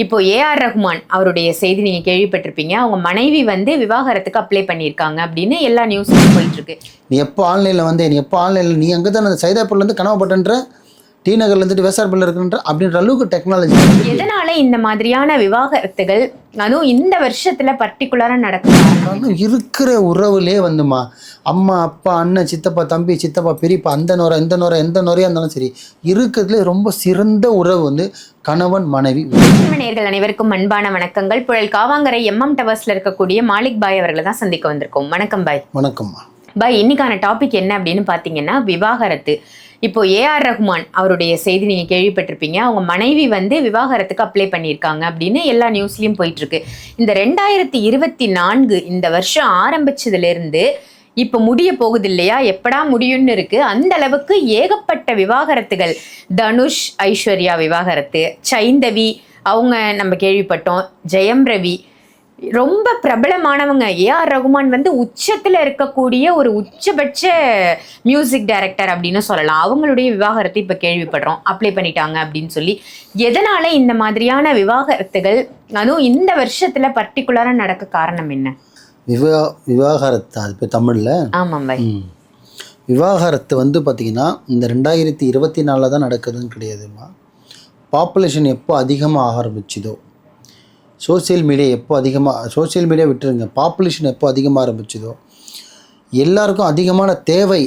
இப்போ ஏஆர் ரஹ்மான் அவருடைய செய்தி நீங்க கேள்விப்பட்டிருப்பீங்க. அவங்க மனைவி விவாகரத்துக்கு அப்ளை பண்ணியிருக்காங்க அப்படின்னு எல்லா நியூஸ்லயும் போயிட்டு இருக்கு. நீ எப்போ ஆன்லைனில் வந்தே, நீ எப்போ ஆன்லைனில், நீ அங்கே தான் சைதாப்பூர்லேருந்து கனவுப்பட்டன்ற, டி நகர்ல இருந்துட்டு வேசார்பள்ளியில் இருக்குன்ற அப்படின்ற அளவுக்கு டெக்னாலஜி. எதனால இந்த மாதிரியான விவாகரத்துகள் அதுவும் இந்த வருஷத்துல பர்டிகுலரா நடக்கும்? இருக்கிற உறவுலே வந்துமா, அம்மா அப்பா அண்ணன் சித்தப்பா தம்பி சித்தப்பா பெரியப்பா அந்த நோரை இந்த நோரை எந்த நோரையாக இருந்தாலும் சரி, இருக்கிறதுல ரொம்ப சிறந்த உறவு கணவன் மனைவி. நேயர்கள் அனைவருக்கும் அன்பான வணக்கங்கள். புழல் காவாங்கரை எம்எம் டவர்ஸ்ல இருக்கக்கூடிய மாலிக் பாய் அவர்களை தான் சந்திக்க வந்திருக்கோம். வணக்கம் பாய். வணக்கம்மா பாய். இன்னைக்கான டாபிக் என்ன அப்படின்னு பாத்தீங்கன்னா விவாகரத்து. இப்போ ஏஆர் ரஹ்மான் அவருடைய செய்தி நீங்க கேள்விப்பட்டிருப்பீங்க. அவங்க மனைவி விவாகரத்துக்கு அப்ளை பண்ணியிருக்காங்க அப்படின்னு எல்லா நியூஸ்லயும் போயிட்டு இருக்கு. இந்த 2024 இந்த வருஷம் ஆரம்பிச்சதுல இருந்து இப்ப முடிய போகுது இல்லையா, எப்படா முடியும்னு இருக்கு. அந்த அளவுக்கு ஏகப்பட்ட விவாகரத்துகள். தனுஷ் ஐஸ்வர்யா விவாகரத்து, சைந்தவி அவங்க நம்ம கேள்விப்பட்டோம், ஜெயம் ரவி, ரொம்ப பிரபலமானவங்க. ஏஆர் ரகுமான் உச்சத்துல இருக்கக்கூடிய ஒரு உச்சபட்ச மியூசிக் டைரக்டர் அப்படின்னு சொல்லலாம். அவங்களுடைய விவாகரத்தை இப்ப கேள்விப்படுறோம், அப்ளை பண்ணிட்டாங்க அப்படின்னு சொல்லி. எதனால இந்த மாதிரியான விவாகரத்துகள் அதுவும் இந்த வருஷத்துல பர்டிகுலரா நடக்க காரணம் என்ன? விவாகரத்து அது இப்போ தமிழில். ஆமாம் பாய். விவாகரத்து பார்த்தீங்கன்னா இந்த 2024 தான் நடக்குதுன்னு கிடையாதுமா. பாப்புலேஷன் எப்போ அதிகமாக ஆரம்பிச்சுதோ, சோசியல் மீடியா விட்டுருங்க, பாப்புலேஷன் எப்போ அதிகமாக ஆரம்பிச்சுதோ, எல்லாருக்கும் அதிகமான தேவை,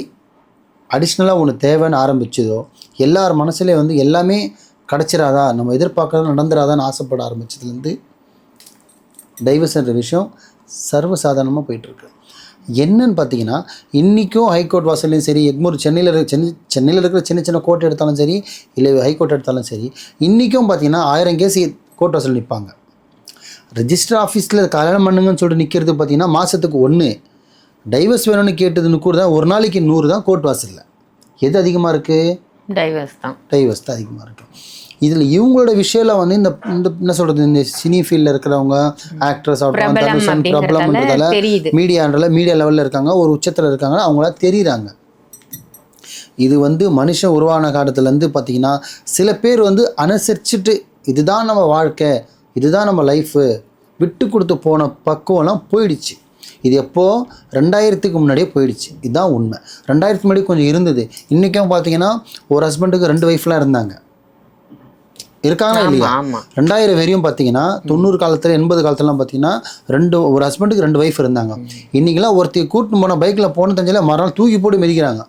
அடிஷ்னலாக ஒன்று தேவைன்னு ஆரம்பிச்சதோ, எல்லார் மனசுலேயே எல்லாமே கிடச்சிடாதா, நம்ம எதிர்பார்க்கறது நடந்துடாதான்னு ஆசைப்பட ஆரம்பிச்சதுலேருந்து டைவர்ஸ்ன்ற விஷயம் சர்வசாதாரணமாக போயிட்டுருக்கு. என்னன்னு பார்த்தீங்கன்னா, இன்றைக்கும் ஹைகோர்ட் வாசல்லையும் சரி, எக்மூர் சென்னையில் இருக்கிற சின்ன சின்ன கோர்ட் எடுத்தாலும் சரி, இல்லை ஹைகோர்ட் எடுத்தாலும் சரி, இன்றைக்கும் பார்த்தீங்கன்னா 1000 கேஸ் கோர்ட் வாசல் நிற்பாங்க. ரெஜிஸ்டர் ஆஃபீஸில் கல்யாணம் பண்ணுங்கன்னு சொல்லிட்டு நிற்கிறது பார்த்தீங்கன்னா மாதத்துக்கு 1, டைவர்ஸ் வேணும்னு கேட்டது கூட தான், ஒரு நாளைக்கு 100 தான் கோர்ட் வாசலில். எது அதிகமாக இருக்குது? டைவர்ஸ் தான் அதிகமாக இருக்குது. இதில் இவங்களோட விஷயம் இந்த என்ன சொல்கிறது, இந்த சினி ஃபீல்டில் இருக்கிறவங்க, ஆக்ட்ரஸ் ஆகட்டும், பிரபலம்ன்றதால மீடியா லெவலில் இருக்காங்க, ஒரு உச்சத்தில் இருக்காங்க, அவங்களா தெரியுறாங்க. இது மனுஷன் உருவான காலத்துலேருந்து பார்த்தீங்கன்னா சில பேர் அனுசரிச்சுட்டு இதுதான் நம்ம வாழ்க்கை, இதுதான் நம்ம லைஃபு, விட்டு கொடுத்து போன பக்குவம்லாம் போயிடுச்சு. இது எப்போது 2000க்கு முன்னாடியே போயிடுச்சு. இதுதான் உண்மை. 2000 முன்னாடி கொஞ்சம் இருந்தது. இன்றைக்கும் பார்த்தீங்கன்னா ஒரு ஹஸ்பண்டுக்கு 2 ஒய்ஃப்லாம் இருக்காங்களா இல்லையா? 2000 வரையும் பார்த்தீங்கன்னா 90 காலத்தில் 80 காலத்துலலாம் பார்த்தீங்கன்னா ஒரு ஹஸ்பண்டுக்கு 2 ஒய்ஃப் இருந்தாங்க. இன்றைக்கெல்லாம் ஒருத்தி கூட்டின்னு போன பைக்கில் போன தெரிஞ்சாலே மறுநாள் தூக்கி போட்டு மிதிக்கிறாங்க.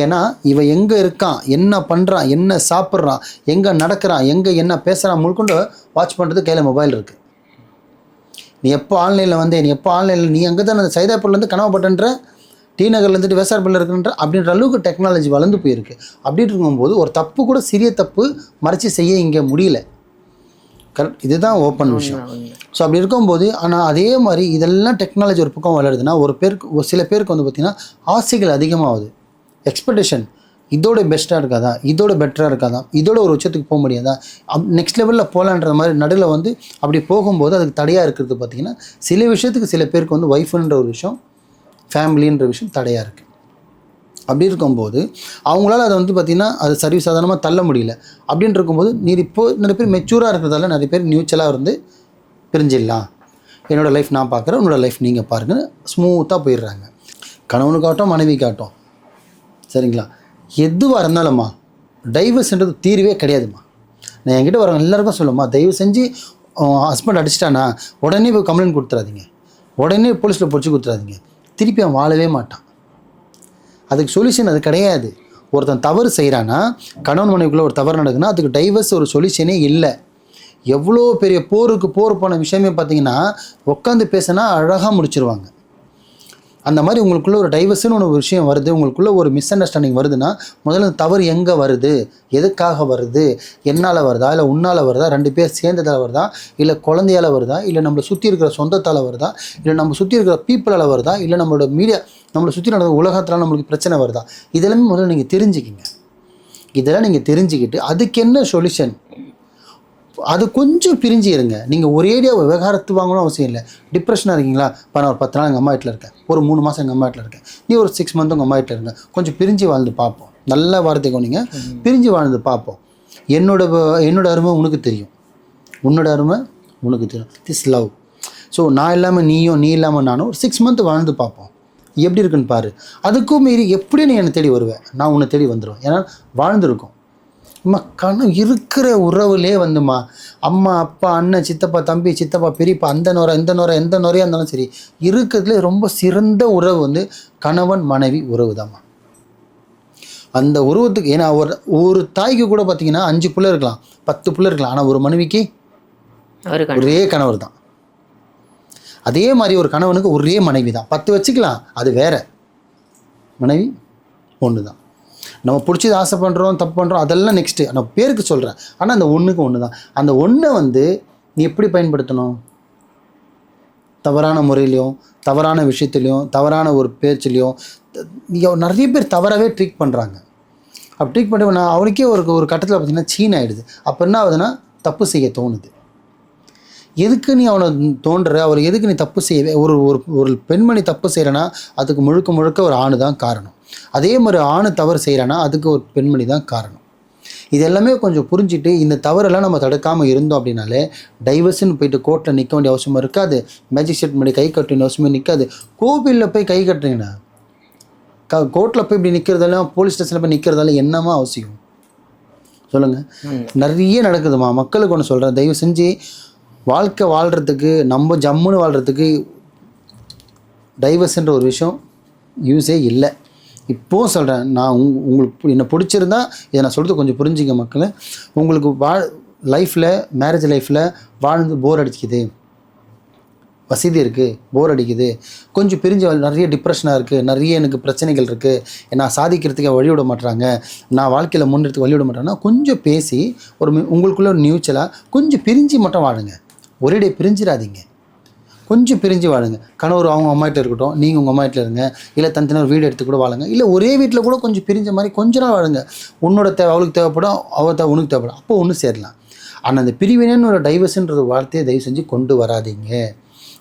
ஏன்னா இவன் எங்கே இருக்கான், என்ன பண்ணுறான், என்ன சாப்பிட்றான், எங்கே நடக்கிறான், எங்கே என்ன பேசுகிறான் முழுக்கொண்டு வாட்ச் பண்ணுறது கையில் மொபைல் இருக்குது. நீ எப்போ ஆன்லைனில் வந்தே, நீ அங்கே தான் சைதாப்பூர்லேருந்து கனவுப்பட்டன்ற, டி நகர்ல இருந்துட்டு வேசார்பள்ளியில் இருக்குன்ற அப்படின்ற அளவுக்கு டெக்னாலஜி வளர்ந்து போயிருக்கு. அப்படின்னு இருக்கும்போது ஒரு தப்பு கூட சிறிய தப்பு மறைச்சி செய்ய இங்கே முடியல. கரெக்ட், இதுதான் ஓப்பன் விஷயம். ஸோ அப்படி இருக்கும்போது, ஆனால் அதே மாதிரி இதெல்லாம் டெக்னாலஜி ஒரு பக்கம் வளருதுன்னா ஒரு சில பேருக்கு பார்த்திங்கன்னா ஆசைகள் அதிகமாகுது. எக்ஸ்பெக்டேஷன் இதோட பெஸ்ட்டாக இருக்காதா, இதோட பெட்டராக இருக்காதா, இதோட ஒரு உச்சத்துக்கு போக முடியாதா, நெக்ஸ்ட் லெவலில் போகலான்ற மாதிரி நடுவில் அப்படி போகும்போது அதுக்கு தடையாக இருக்கிறது பார்த்திங்கன்னா சில விஷயத்துக்கு சில பேருக்கு ஒய்ஃபுன்ற ஒரு விஷயம், ஃபேமிலின்ற விஷயம் தடையாக இருக்குது. அப்படி இருக்கும்போது அவங்களால அதை பார்த்திங்கன்னா அது சர்வசாதாரணமாக தள்ள முடியல. அப்படின்னு இருக்கும்போது இப்போது நிறைய பேர் மெச்சூராக இருக்கிறதால நிறைய பேர் நியூச்சலாக பிரிஞ்சிடலாம், என்னோடய லைஃப் நான் பார்க்குறேன், உன்னோட லைஃப் நீங்கள் பாருங்கள், ஸ்மூத்தாக போயிடுறாங்க. கணவனுக்காகட்டும் மனைவிக்காகட்டும், சரிங்களா? எதுவாக இருந்தாலும்மா டைவர்ஸ்ன்றது தீர்வே கிடையாதுமா. நான் என்கிட்ட வரவங்க எல்லாருக்கும் சொல்லுமா, தயவு செஞ்சு ஹஸ்பண்ட் அடிச்சிட்டானா உடனே போய் கம்ப்ளைண்ட் கொடுத்துறாதீங்க, உடனே போலீஸில் பிடிச்சி கொடுத்துறாதீங்க, திருப்பி அவன் வாழவே மாட்டான். அதுக்கு சொல்யூஷன் அது கிடையாது. ஒருத்தன் தவறு செய்கிறான்னா, கணவன் மனைவிக்குள்ளே ஒரு தவறு நடக்குன்னா அதுக்கு டைவர்ஸ் ஒரு சொல்யூஷனே இல்லை. எவ்வளோ பெரிய போர் போன விஷயமே பார்த்தீங்கன்னா உட்காந்து பேசினா அழகாக முடிச்சிருவாங்க. அந்த மாதிரி உங்களுக்குள்ளே ஒரு டைவர்ஸ்னு ஒரு விஷயம் வருது, உங்களுக்குள்ளே ஒரு மிஸ் அண்டர்ஸ்டாண்டிங் வருதுன்னா முதல்ல தவறு எங்கே வருது, எதுக்காக வருது, என்னால் வருதா, இல்லை உன்னால் வருதா, 2 பேர் சேர்ந்ததால் வருதா, இல்லை குழந்தையால் வருதா, இல்லை நம்மளை சுற்றி இருக்கிற சொந்தத்தால் வருதா, இல்லை நம்ம சுற்றி இருக்கிற பீப்புளால் வருதா, இல்லை நம்மளோட மீடியா நம்மளை சுற்றி நடக்கிற உலகத்தால் நம்மளுக்கு பிரச்சனை வருதா, இதெல்லாமே முதல்ல நீங்கள் தெரிஞ்சுக்கிங்க. இதெல்லாம் நீங்கள் தெரிஞ்சுக்கிட்டு அதுக்கு என்ன சொல்யூஷன், அது கொஞ்சம் பிரிஞ்சு இருங்க. நீங்கள் ஒரேடியாக விவகாரத்து வாங்கணும் அவசியம் இல்லை. டிப்ரெஷனாக இருக்கீங்களா, நான் ஒரு 10 நாள் எங்கள் அம்மா வீட்டில் இருக்கேன், ஒரு 3 மாதம் எங்கள் அம்மா வீட்டில் இருக்கேன், நீ ஒரு 6 மந்த் உங்கள் அம்மா வீட்டில் இருங்க, கொஞ்சம் பிரிஞ்சு வாழ்ந்து பார்ப்போம். நல்ல வார்த்தைக்கு நீங்கள் பிரிஞ்சு வாழ்ந்து பார்ப்போம். என்னோட அருமை உனக்கு தெரியும், உன்னோட அருமை உனக்கு தெரியும். This love. ஸோ நான் இல்லாமல் நீயும், நீ இல்லாமல் நானும் ஒரு 6 months வாழ்ந்து பார்ப்போம், எப்படி இருக்குன்னு பாரு. அதுக்கும் மீறி எப்படி நீ என்னை தேடி வருவேன், நான் உன்னை தேடி வந்துடுவேன். ஏன்னா வாழ்ந்துருக்கோம். இருக்கிற உறவுலே வந்துமா, அம்மா அப்பா அண்ணன் சித்தப்பா தம்பி சித்தப்பா பெரியப்பா அந்த நுரை இந்த நுரை எந்த நுரையாக இருந்தாலும் சரி, இருக்கிறதுலே ரொம்ப சிறந்த உறவு வந்து கணவன் மனைவி உறவு தான்மா. அந்த உருவத்துக்கு ஏன்னா ஒரு தாய்க்கு கூட பார்த்தீங்கன்னா 5 பிள்ளை இருக்கலாம், 10 பிள்ளை இருக்கலாம், ஆனால் ஒரு மனைவிக்கு ஒரே கணவர் தான். அதே மாதிரி ஒரு கணவனுக்கு ஒரே மனைவி தான். 10 வச்சுக்கலாம், அது வேற. மனைவி ஒன்று தான். நம்ம பிடிச்சது ஆசை பண்ணுறோம், தப்பு பண்ணுறோம், அதெல்லாம் நெக்ஸ்ட்டு, நான் பேருக்கு சொல்கிறேன். ஆனால் அந்த ஒன்றுக்கு ஒன்று தான். அந்த ஒன்றை வந்து நீ எப்படி பயன்படுத்தணும்? தவறான முறையிலையும், தவறான விஷயத்துலையும், தவறான ஒரு பேச்சுலையும் நிறைய பேர் தவறாகவே ட்ரீட் பண்ணுறாங்க. அப்படி ட்ரீட் பண்ணி அவனுக்கே ஒரு கட்டத்தில் பார்த்திங்கன்னா சீன் ஆகிடுது. அப்போ என்ன ஆகுதுன்னா தப்பு செய்ய தோணுது. எதுக்கு நீ அவனை தோன்ற, அவர் எதுக்கு நீ தப்பு செய்யவே? ஒரு பெண்மணி தப்பு செய்கிறனா அதுக்கு முழுக்க முழுக்க ஒரு ஆணு தான் காரணம். அதே மாதிரி ஆணு தவறு செய்கிறானா அதுக்கு ஒரு பெண்மணி தான் காரணம். இது எல்லாமே கொஞ்சம் புரிஞ்சுட்டு இந்த தவறெல்லாம் நம்ம தடுக்காமல் இருந்தோம் அப்படின்னாலே டைவர்ஸ்ன்னு போயிட்டு கோர்ட்டில் நிற்க வேண்டிய அவசியமாக இருக்காது. மேஜிஸ்ட்ரேட் முன்னாடி கை கட்ட வேண்டிய அவசியமே நிற்காது. கோவிலில் போய் கை கட்டுறீங்கண்ணா, கோர்ட்டில் போய் இப்படி நிற்கிறதெல்லாம், போலீஸ் ஸ்டேஷனில் போய் நிற்கிறதால என்னமா அவசியம் சொல்லுங்கள்? நிறைய நடக்குதுமா. மக்களுக்கு ஒன்று சொல்கிறேன், தயவு செஞ்சு வாழ்க்கை வாழ்கிறதுக்கு, நம்ம ஜம்முன்னு வாழ்கிறதுக்கு டைவர்ஸ்ன்ற ஒரு விஷயம் யூஸே இல்லை. இப்போவும் சொல்கிறேன், நான் உங்களுக்கு என்னை பிடிச்சிருந்தா இதை நான் சொல்கிறது கொஞ்சம் புரிஞ்சுக்க மக்களை. உங்களுக்கு லைஃப்பில், மேரேஜ் லைஃப்பில் வாழ்ந்து போர் அடிக்குது, வசதி இருக்குது, போர் அடிக்குது, கொஞ்சம் பிரிஞ்சு நிறைய டிப்ரெஷனாக இருக்குது, நிறைய எனக்கு பிரச்சனைகள் இருக்குது, நான் சாதிக்கிறதுக்கு வழிவிட மாட்டுறாங்க, நான் வாழ்க்கையில் முன்னெடுத்து வழிவிட மாட்டேன்னா கொஞ்சம் பேசி உங்களுக்குள்ள ஒரு நியூச்சலாக கொஞ்சம் பிரிஞ்சு மட்டும் வாழுங்க. ஒரே டே பிரிஞ்சிடாதீங்க, கொஞ்சம் பிரிஞ்சு வாழுங்க. கணவர் அவங்க அம்மாகிட்ட இருக்கட்டும், நீங்கள் உங்கள் அம்மாகிட்ட இருங்க, இல்லை தனித்தனியாக ஒரு வீடு எடுத்து கூட வாழுங்க, இல்லை ஒரே வீட்டில் கூட கொஞ்சம் பிரிஞ்ச மாதிரி கொஞ்ச நாள் வாழுங்க. உன்னோட தேவை அவளுக்கு தேவைப்படும், அவள் உனக்கு தேவைப்படும், அப்போ ஒன்று சேரலாம். ஆனால் அந்த பிரிவினைன்னு ஒரு டைவர்ஸ்ன்ற வார்த்தையை தயவு செஞ்சு கொண்டு வராதிங்க.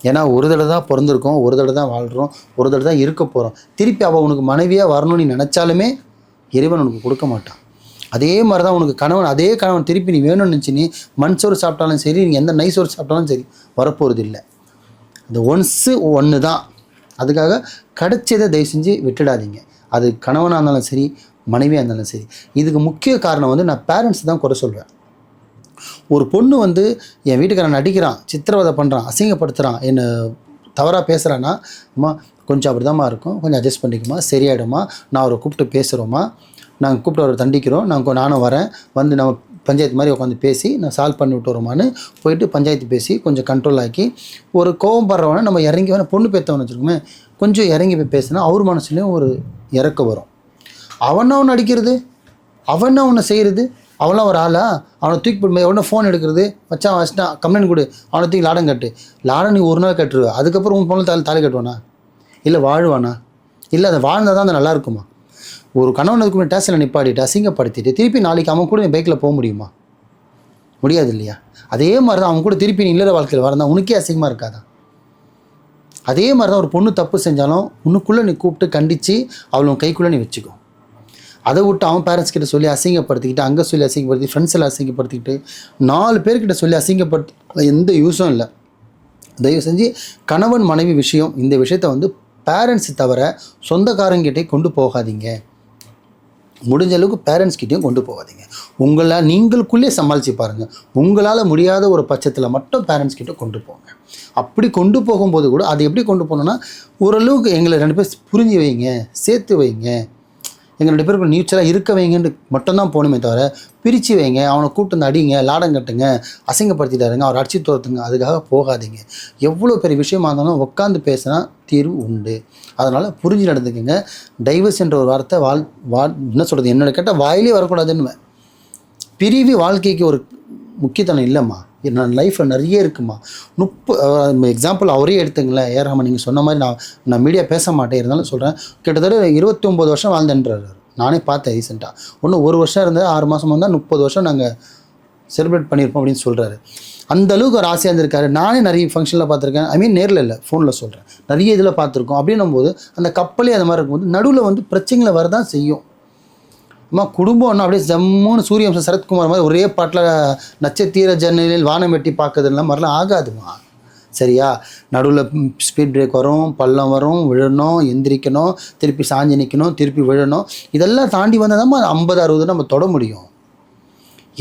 ஏன்னா ஒரு தடவை தான் பிறந்திருக்கோம், ஒரு தடவை தான் வாழ்கிறோம், ஒரு தடவை தான் இருக்க போகிறோம். திருப்பி அவள் உனக்கு மனைவியாக வரணும்னு நீ நினச்சாலுமே இறைவன் உனக்கு கொடுக்க மாட்டான். அதே மாதிரி தான் உனக்கு கணவன், அதே கணவன் திருப்பி நீ வேணும்னு நினச்சி நீ மண் சோறு சாப்பிட்டாலும் சரி, நீங்கள் எந்த நைஸ் சோறு சாப்பிட்டாலும் சரி வரப்போகிறது இல்லை. இந்த ஒன்று தான். அதுக்காக கிடைச்சதை தயவு செஞ்சு விட்டுடாதீங்க. அது கணவனாக இருந்தாலும் சரி, மனைவியாக இருந்தாலும் சரி. இதுக்கு முக்கிய காரணம் வந்து நான் பேரண்ட்ஸ் தான் குறை சொல்வேன். ஒரு பொண்ணு வந்து என் வீட்டுக்காரன் நடிக்கிறான், சித்திரவதை பண்ணுறான், அசிங்கப்படுத்துகிறான், என்னை தவறாக பேசுகிறான்னா, அம்மா கொஞ்சம் அப்படி தான்மா இருக்கும், கொஞ்சம் அட்ஜஸ்ட் பண்ணிக்குமா, சரியாயிடுமா, நான் அவரை கூப்பிட்டு பேசுகிறோமா, நாங்கள் கூப்பிட்டு அவரை தண்டிக்கிறோம், நானும் வரேன், வந்து நம்ம பஞ்சாயத்து மாதிரி உட்காந்து பேசி நான் சால்வ் பண்ணி விட்டு வரோமான்னு போயிட்டு பஞ்சாயத்து பேசி கொஞ்சம் கண்ட்ரோல் ஆக்கி, ஒரு கோவம் படுறவனை நம்ம இறங்கி வேணால் பொண்ணு பேத்தவன்னு வச்சுக்கோமே, கொஞ்சம் இறங்கி போய் பேசினா அவர் மனசுலேயும் ஒரு இறக்கம் வரும். அவனை அடிக்கிறது, அவனை ஒன்று செய்கிறது, அவன்லாம் ஒரு ஆளா? அவனை தூக்கி போட்டு எவ்வளோ ஃபோன் எடுக்கிறது, வச்சுட்டான் கம்ப்ளைண்ட் கொடு, அவனை தூக்கி லாடம் கட்டு. லாடம் நீ ஒரு நாள் கட்டுருவ, அதுக்கப்புறம் உன் பொண்ணு தாலி கட்டுவானா? இல்லை வாழ்வானா? இல்லை அதை வாழ்ந்தால் தான் அது நல்லா இருக்குமா? ஒரு கணவன் அதுக்கு டேஷனில் நிப்பாடிட்டு அசிங்கப்படுத்திட்டு திருப்பி நாளைக்கு அவன் கூட நீ பைக்கில் போக முடியுமா? முடியாது இல்லையா? அதே மாதிரி தான் அவன் கூட திருப்பி நீ இல்லற வாழ்க்கையில் வரதான் உனக்கே அசிங்கமாக இருக்காதான்? அதே மாதிரி தான் ஒரு பொண்ணு தப்பு செஞ்சாலும் உனக்குள்ளே நீ கூப்பிட்டு கண்டித்து அவளை கைக்குள்ளே நீ வச்சுக்கோ. அதை விட்டு அவன் பேரண்ட்ஸ் கிட்ட சொல்லி அசிங்கப்படுத்திக்கிட்டு, அங்கே சொல்லி அசிங்கப்படுத்தி, ஃப்ரெண்ட்ஸில் அசிங்கப்படுத்திக்கிட்டு, 4 பேர்கிட்ட சொல்லி அசிங்கப்படுத்த எந்த யூஸும் இல்லை. தயவு செஞ்சு கணவன் மனைவி விஷயம், இந்த விஷயத்தை வந்து பேரண்ட்ஸ் தவிர சொந்தக்காரங்கிட்டே கொண்டு போகாதீங்க. முடிஞ்ச அளவுக்கு பேரண்ட்ஸ்கிட்டையும் கொண்டு போகாதீங்க. நீங்களுக்குள்ளே சமாளித்து பாருங்கள். உங்களால் முடியாத ஒரு பட்சத்தில் மட்டும் பேரண்ட்ஸ்கிட்ட கொண்டு போங்க. அப்படி கொண்டு போகும்போது கூட அது எப்படி கொண்டு போகணுன்னா, ஓரளவுக்கு எங்களை 2 பேர் புரிஞ்சு வைங்க, சேர்த்து வைங்க, எங்கள் 2 பேருக்கு நியூச்சலாக இருக்க வைங்கன்னு மட்டும்தான் போகணுமே தவிர பிரித்து வைங்க, அவனை கூப்பிட்டு வந்து அடிங்க, லாடம் கட்டுங்க, அசிங்கப்படுத்திட்டாருங்க, அவர் அடிச்சு தோர்த்துங்க, அதுக்காக போகாதீங்க. எவ்வளோ பெரிய விஷயமா இருந்தாலும் உட்காந்து பேசினா தீர்வு உண்டு. அதனால் புரிஞ்சு நடந்துக்குங்க. டைவர்ஸ் என்ற ஒரு வார்த்தை என்ன சொல்கிறது, என்னோட கேட்டால் வாயிலே வரக்கூடாதுன்னு. பிரிவு வாழ்க்கைக்கு ஒரு முக்கியத்துவம் இல்லைம்மா. நான் லைஃப்பில் நிறைய இருக்குமா. எக்ஸாம்பிள் அவரே எடுத்துங்களேன், ஏராமா நீங்கள் சொன்ன மாதிரி நான் மீடியா பேச மாட்டேன், இருந்தாலும் சொல்கிறேன், கிட்டத்தட்ட 29 வருஷம் வாழ்ந்துன்றார். நானே பார்த்தேன் ரீசெண்டாக. ஒன்று 1 வருஷம் இருந்தால் 6 மாதம் வந்தால் 30 வருஷம் நாங்கள் செலிப்ரேட் பண்ணியிருப்போம் அப்படின்னு சொல்கிறாரு. அந்த அளவுக்கு ஒரு ஆசையாக இருந்திருக்காரு. நானே நிறைய ஃபங்க்ஷனில் பார்த்துருக்கேன், நேரில் இல்லை, ஃபோனில் சொல்கிறேன், நிறைய இதில் பார்த்துருக்கோம். அப்படின்னும் போது அந்த கப்பலே அந்த மாதிரி இருக்கும்போது நடுவில் வந்து பிரச்சனைகளை வரதான் செய்யும். அம்மா குடும்பம்னா அப்படியே ஜம்முன்னு சூரியவம்சம் சரத்குமார் மாதிரி ஒரே பாட்டில் நட்சத்திர ஜன்னலில் வானம் வெட்டி பார்க்குறதுலாம் மாதிரிலாம் ஆகாதுமா. சரியா? நடுவில் ஸ்பீட் பிரேக் வரும், பள்ளம் வரும், விழணும், எந்திரிக்கணும், திருப்பி சாஞ்சி நிற்கணும், திருப்பி விழணும். இதெல்லாம் தாண்டி வந்தால் தான் 50-60 நம்ம தொட முடியும்.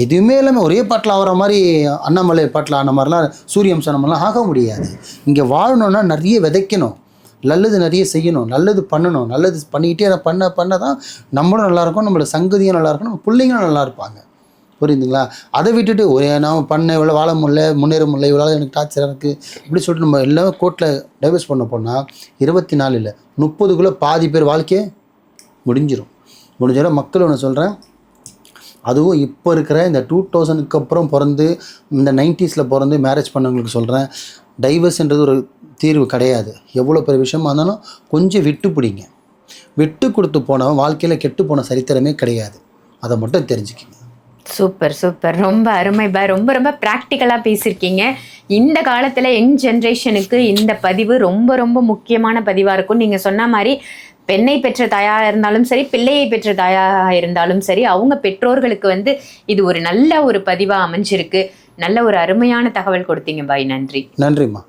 எதுவுமே இல்லாமல் ஒரே பாட்டில் ஆகிற மாதிரி அண்ணாமலை பாட்டில் ஆன மாதிரிலாம் சூரியவம்சம் நம்மளாம் ஆக முடியாது. இங்கே வாழணுன்னா நிறைய விதைக்கணும், நல்லது நிறைய செய்யணும், நல்லது பண்ணணும், நல்லது பண்ணிக்கிட்டே அதை பண்ண தான் நம்மளும் நல்லாயிருக்கும், நம்மளோட சங்கதியும் நல்லாயிருக்கும், நம்ம பிள்ளைங்களும் நல்லா இருப்பாங்க. புரியுதுங்களா? அதை விட்டுட்டு ஒரே நான் பண்ண இவ்வளோ வாழ முடியல, முன்னேற முடியல, இவ்வளோ எனக்கு டார்ச்சராக இருக்குது இப்படி சொல்லிட்டு நம்ம எல்லாமே கோர்ட்டில் டைவர்ஸ் பண்ண போனால் 24 இல்லை 30க்குள்ளே பாதி பேர் வாழ்க்கையே முடிஞ்சிடும். மக்கள் ஒன்று சொல்கிறேன், அதுவும் இப்போ இருக்கிற இந்த 2000க்கு அப்புறம் பிறந்து இந்த 90s பிறந்து மேரேஜ் பண்ணவங்களுக்கு சொல்கிறேன், டைவர்ஸ்ன்றது ஒரு தீர்வு கிடையாது. எவ்வளோ பெரிய விஷயமா இருந்தாலும் கொஞ்சம் விட்டு பிடிங்க. விட்டு கொடுத்து போனவன் வாழ்க்கையில் கெட்டு போன சரித்திரமே கிடையாது. அதை மட்டும் தெரிஞ்சுக்கிங்க. சூப்பர் சூப்பர், ரொம்ப அருமை பாய். ரொம்ப ரொம்ப ப்ராக்டிக்கலாக பேசியிருக்கீங்க. இந்த காலத்தில் யங் ஜென்ரேஷனுக்கு இந்த பதிவு ரொம்ப ரொம்ப முக்கியமான பதிவாக இருக்கும். நீங்கள் சொன்ன மாதிரி பெண்ணை பெற்ற தாயாக இருந்தாலும் சரி, பிள்ளையை பெற்ற தாயாக இருந்தாலும் சரி, அவங்க பெற்றோர்களுக்கு வந்து இது ஒரு நல்ல ஒரு பதிவாக அமைஞ்சிருக்கு. நல்ல ஒரு அருமையான தகவல் கொடுத்தீங்க பாய். நன்றி. நன்றிம்மா.